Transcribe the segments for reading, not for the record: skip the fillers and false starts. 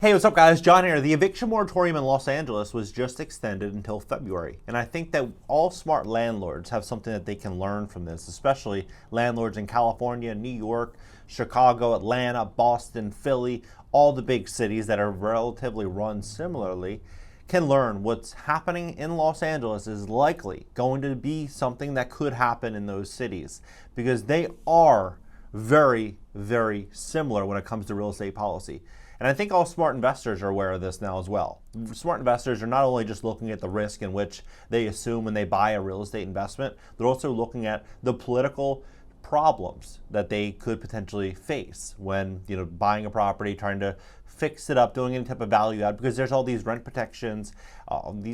Hey, what's up guys? John here. The eviction moratorium in Los Angeles was just extended until February. And I think that all smart landlords have something that they can learn from this, especially landlords in California, New York, Chicago, Atlanta, Boston, Philly, all the big cities that are relatively run similarly can learn what's happening in Los Angeles is likely going to be something that could happen in those cities because they are very, very similar when it comes to real estate policy. And I think all smart investors are aware of this now as well. Smart investors are not only just looking at the risk in which they assume when they buy a real estate investment, they're also looking at the political problems that they could potentially face when buying a property, trying to fix it up, doing any type of value add, because there's all these rent protections.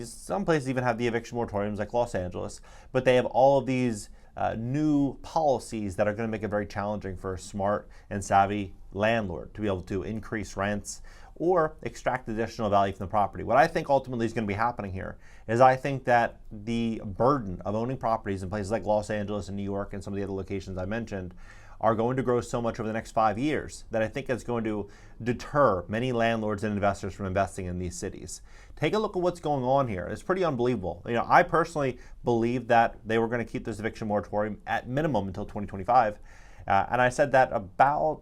Some places even have the eviction moratoriums like Los Angeles, but they have all of these new policies that are going to make it very challenging for a smart and savvy landlord to be able to increase rents or extract additional value from the property. What I think ultimately is going to be happening here is I think that the burden of owning properties in places like Los Angeles and New York and some of the other locations I mentioned are going to grow so much over the next 5 years that I think it's going to deter many landlords and investors from investing in these cities. Take a look at what's going on here. It's pretty unbelievable. I personally believe that they were going to keep this eviction moratorium at minimum until 2025. And I said that about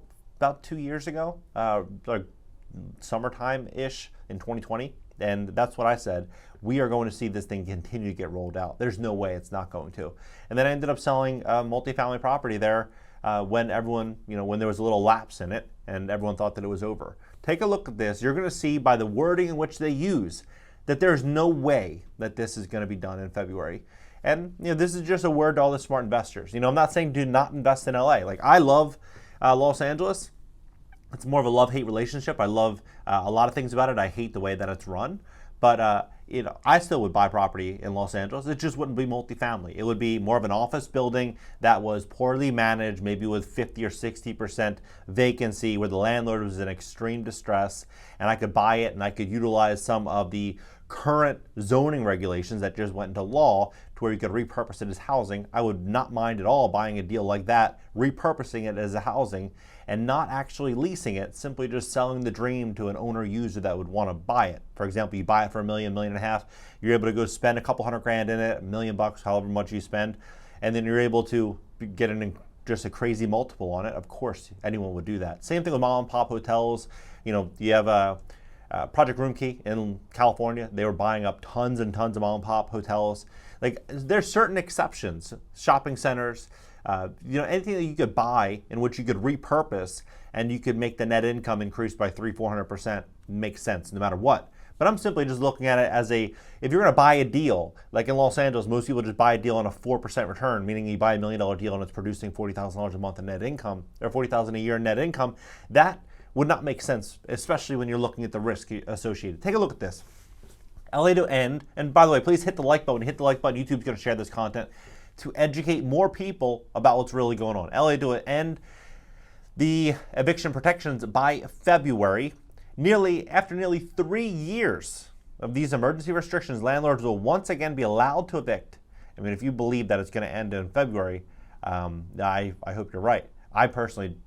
2 years ago, like summertime-ish in 2020. And that's what I said. We are going to see this thing continue to get rolled out. There's no way it's not going to. And then I ended up selling a multifamily property there when everyone, when there was a little lapse in it and everyone thought that it was over. Take a look at this. You're going to see by the wording in which they use that there's no way that this is going to be done in February. And this is just a word to all the smart investors. I'm not saying do not invest in LA. Like I love Los Angeles. It's more of a love-hate relationship. I love a lot of things about it. I hate the way that it's run. But I still would buy property in Los Angeles. It just wouldn't be multifamily. It would be more of an office building that was poorly managed, maybe with 50 or 60% vacancy, where the landlord was in extreme distress, and I could buy it and I could utilize some of the current zoning regulations that just went into law to where you could repurpose it as housing. I would not mind at all buying a deal like that, repurposing it as a housing, and not actually leasing it, simply just selling the dream to an owner user that would want to buy it. For example, you buy it for $1 million, $1.5 million, you're able to go spend a couple $100,000 in it, $1 million, however much you spend, and then you're able to get just a crazy multiple on it. Of course, anyone would do that. Same thing with mom and pop hotels. You have Project Roomkey in California. They were buying up tons and tons of mom and pop hotels. Like there's certain exceptions, shopping centers, anything that you could buy in which you could repurpose and you could make the net income increase by 300-400% makes sense no matter what. But I'm simply just looking at it as if you're going to buy a deal, like in Los Angeles, most people just buy a deal on a 4% return, meaning you buy $1 million deal and it's producing $40,000 a month in net income, or $40,000 a year in net income. That would not make sense, especially when you're looking at the risk associated. Take a look at this. LA to end, and by the way, please hit the like button. Hit the like button. YouTube's going to share this content to educate more people about what's really going on. LA to end the eviction protections by February. After nearly 3 years of these emergency restrictions, landlords will once again be allowed to evict. I mean, if you believe that it's going to end in February, I hope you're right. I personally,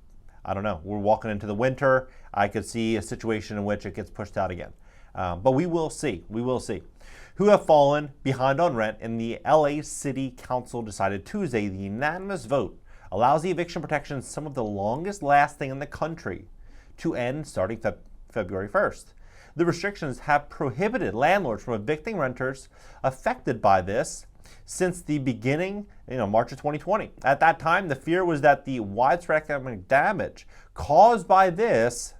I don't know. We're walking into the winter. I could see a situation in which it gets pushed out again. But we will see. We will see. Who have fallen behind on rent, and the LA City Council decided Tuesday the unanimous vote allows the eviction protections, some of the longest lasting in the country, to end starting February 1st. The restrictions have prohibited landlords from evicting renters affected by this since the beginning, March of 2020. At that time, the fear was that the widespread economic damage caused by this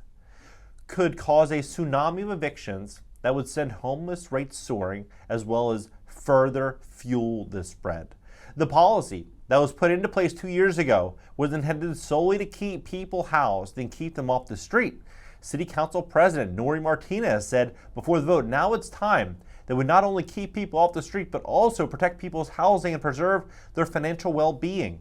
could cause a tsunami of evictions that would send homeless rates soaring, as well as further fuel the spread. The policy that was put into place 2 years ago was intended solely to keep people housed and keep them off the street. City Council President Nori Martinez said before the vote, now it's time that would not only keep people off the street, but also protect people's housing and preserve their financial well-being.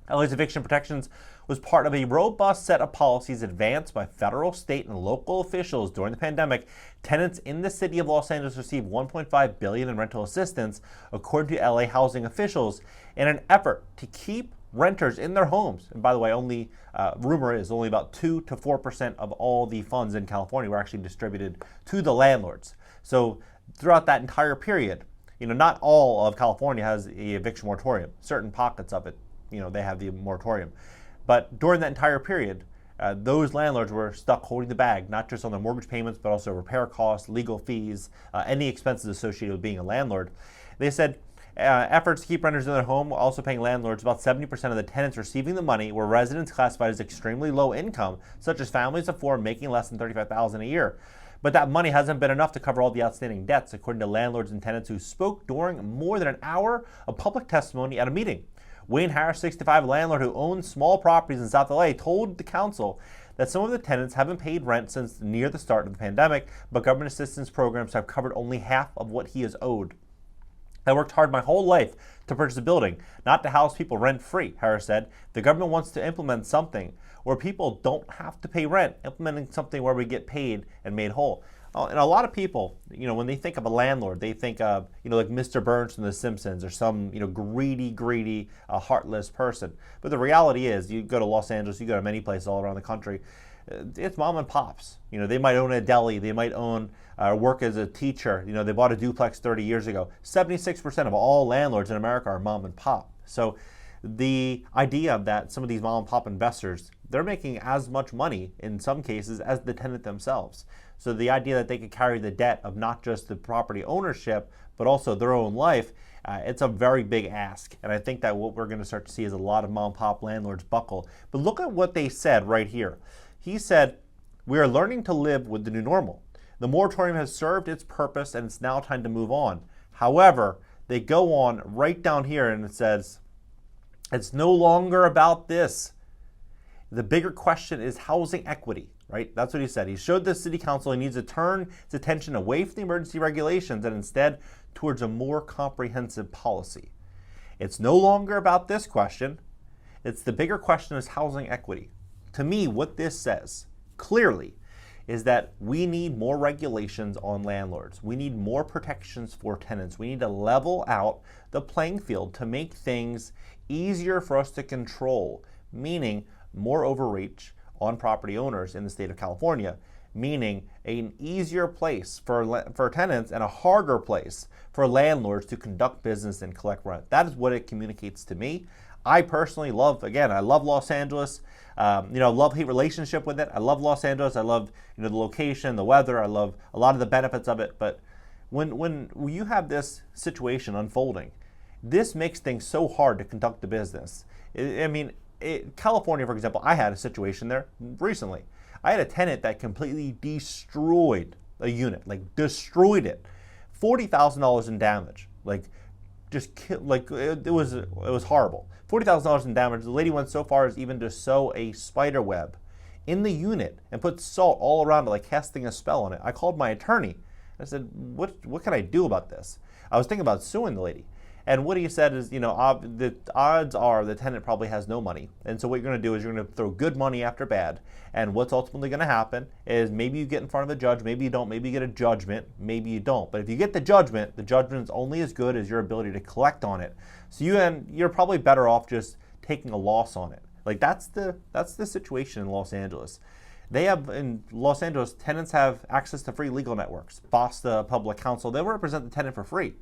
LA's eviction protections was part of a robust set of policies advanced by federal, state, and local officials during the pandemic. Tenants in the city of Los Angeles received $1.5 billion in rental assistance, according to LA housing officials, in an effort to keep renters in their homes. And by the way, only rumor is only about 2 to 4% of all the funds in California were actually distributed to the landlords. So throughout that entire period, not all of California has the eviction moratorium. Certain pockets of it, they have the moratorium. But during that entire period, those landlords were stuck holding the bag, not just on their mortgage payments, but also repair costs, legal fees, any expenses associated with being a landlord. They said efforts to keep renters in their home, also paying landlords. About 70% of the tenants receiving the money were residents classified as extremely low income, such as families of four making less than $35,000 a year. But that money hasn't been enough to cover all the outstanding debts, according to landlords and tenants who spoke during more than an hour of public testimony at a meeting. Wayne Harris, 65, a landlord who owns small properties in South LA, told the council that some of the tenants haven't paid rent since near the start of the pandemic, but government assistance programs have covered only half of what he is owed. I worked hard my whole life to purchase a building, not to house people rent-free, Harris said. The government wants to implement something where people don't have to pay rent, implementing something where we get paid and made whole. And a lot of people, when they think of a landlord, they think of, like Mr. Burns from The Simpsons or some, greedy, heartless person. But the reality is, you go to Los Angeles, you go to many places all around the country, it's mom and pops. They might own a deli, they might own work as a teacher. They bought a duplex 30 years ago. 76% of all landlords in America are mom and pop. So the idea that some of these mom and pop investors, they're making as much money in some cases as the tenant themselves. So the idea that they could carry the debt of not just the property ownership, but also their own life, it's a very big ask. And I think that what we're going to start to see is a lot of mom and pop landlords buckle. But look at what they said right here. He said, "We are learning to live with the new normal. The moratorium has served its purpose and it's now time to move on." However, they go on right down here and it says, "It's no longer about this. The bigger question is housing equity," right? That's what he said. He showed the city council he needs to turn its attention away from the emergency regulations and instead towards a more comprehensive policy. It's no longer about this question. It's the bigger question is housing equity. To me, what this says clearly is that we need more regulations on landlords. We need more protections for tenants. We need to level out the playing field to make things easier for us to control, meaning more overreach on property owners in the state of California, meaning an easier place for tenants and a harder place for landlords to conduct business and collect rent. That is what it communicates to me. I personally love, I love Los Angeles. Love-hate relationship with it. I love Los Angeles. I love, the location, the weather. I love a lot of the benefits of it. But when you have this situation unfolding, this makes things so hard to conduct the business. California, for example, I had a situation there recently. I had a tenant that completely destroyed a unit, destroyed it. $40,000 in damage, it was horrible. $40,000 in damage. The lady went so far as even to sew a spider web in the unit and put salt all around it, like casting a spell on it. I called my attorney. I said, what can I do about this? I was thinking about suing the lady. And what he said is, the odds are the tenant probably has no money. And so what you're going to do is you're going to throw good money after bad. And what's ultimately going to happen is maybe you get in front of a judge, maybe you don't, maybe you get a judgment, maybe you don't. But if you get the judgment is only as good as your ability to collect on it. So you're probably better off just taking a loss on it. That's the situation in Los Angeles. In Los Angeles, tenants have access to free legal networks. BOSTA, public counsel, they represent the tenant for free.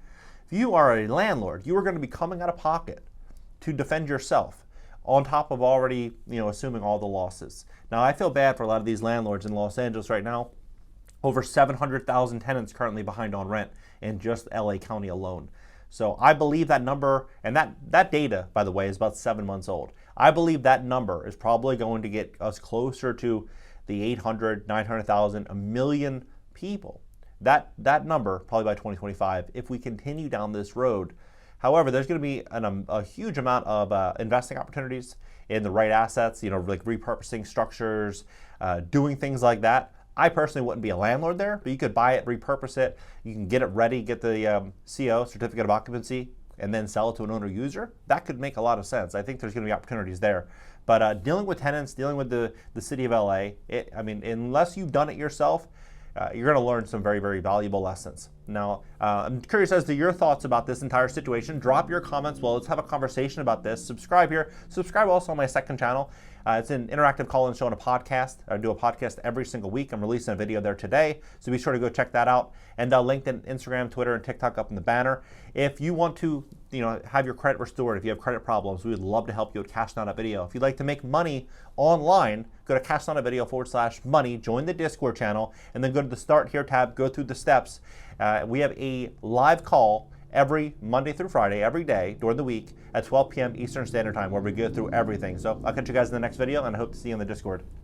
If you are a landlord, you are going to be coming out of pocket to defend yourself on top of already, assuming all the losses. Now, I feel bad for a lot of these landlords in Los Angeles right now. Over 700,000 tenants currently behind on rent in just LA County alone. So I believe that number, and that data, by the way, is about 7 months old. I believe that number is probably going to get us closer to the 800, 900,000, a million people. That number, probably by 2025, if we continue down this road. However, there's going to be a huge amount of investing opportunities in the right assets, like repurposing structures, doing things like that. I personally wouldn't be a landlord there, but you could buy it, repurpose it. You can get it ready, get the CO, certificate of occupancy, and then sell it to an owner user. That could make a lot of sense. I think there's going to be opportunities there. But dealing with tenants, dealing with the city of LA, unless you've done it yourself, you're going to learn some very, very valuable lessons. Now, I'm curious as to your thoughts about this entire situation. Drop your comments below. Let's have a conversation about this. Subscribe here. Subscribe also on my second channel. It's an interactive call-in show and a podcast. I do a podcast every single week. I'm releasing a video there today, so be sure to go check that out. And LinkedIn, Instagram, Twitter, and TikTok up in the banner. If you want to, have your credit restored, if you have credit problems, we would love to help you at CashNow.Video. If you'd like to make money online, go to CashNow.Video/money, join the Discord channel, and then go to the Start Here tab, go through the steps. We have a live call every Monday through Friday, every day during the week at 12 p.m. Eastern Standard Time, where we go through everything. So I'll catch you guys in the next video, and I hope to see you in the Discord.